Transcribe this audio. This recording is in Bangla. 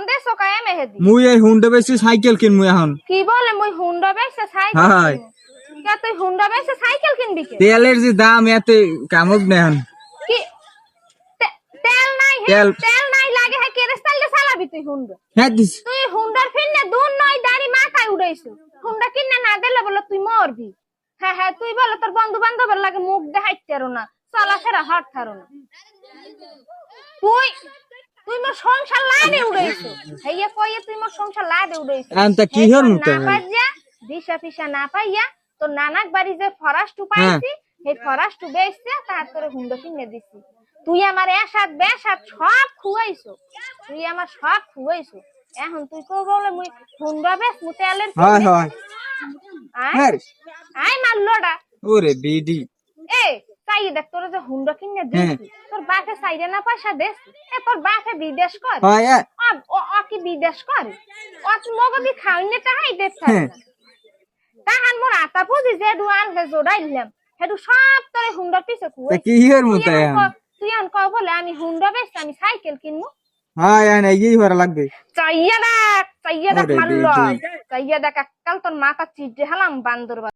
দেছো কায়ে মেহেদি মুই এই হুন্ডা বেশি সাইকেল কিনমু এখন। কি বলে মুই হুন্ডা বেচে সাইকেল হাই কে তুই হুন্ডা বেচে সাইকেল কিনবি কে তেলের যে দাম এতে কামক নেন কি তেল নাই হে তেল তেল নাই লাগে হে কেরোসিন দিয়ে চালাবি তুই হুন্ডা হ্যাঁ দিস তুই হুন্ডার ফিরনে দুন নয় দাড়ি মাথায় উড়াইছো হুন্ডা কিনে না দিলে বলে তুই মরবি হ্যাঁ হ্যাঁ তুই বলে তোর বন্ধু বান্ধবের লাগে মুখ দেখাইতেরো না চলাফেরা হাট থারো না তুই তুই মোর সংসার লাদে উড়াইছো হেইয়া কইয়ে তুই মোর সংসার লাদে উড়াইছো আনতা কি হর মুতে না পাইয়া দিশা পিশা না পাইয়া তোর নানাক বাড়ি যে ফরাসটু পাইছি এই ফরাসটু বেচছে তারপরে হুন্ডা কিনে দিছি তুই আমার এসাত বেসাত সব খুয়াইছো তুই আমার সব খুয়াইছো এখন তুই কো বলে মুই হুন্ডা বেচ মু তেলের হয় হয় হ্যাঁ আই মারলোডা ওরে বিডি এ তাই দেখ তোর যে হুন্ডা কিনে দিছি তোর বাপে সাইডে না পয়সা দেস এ তোর বাপে বিদেশ করে হয় ও কি বিদেশ করে ও মগদি খাওনে টাকাই দেছ তাহান মোর আতা পুজি যে দুয়ান হে জোড়াইলাম হেডু সব তোরে হুন্ডার পিছে কুই কি হর মুতে তুই আন কও বলে আমি হুন্ডা বেচ আমি সাইকেল কিনমু হ্যাঁ না এই হর লাগবে চাইয়া দেখ মারলো চাইয়া দেখ কাল তোর মাথা চিড়ে হালাম বান্দর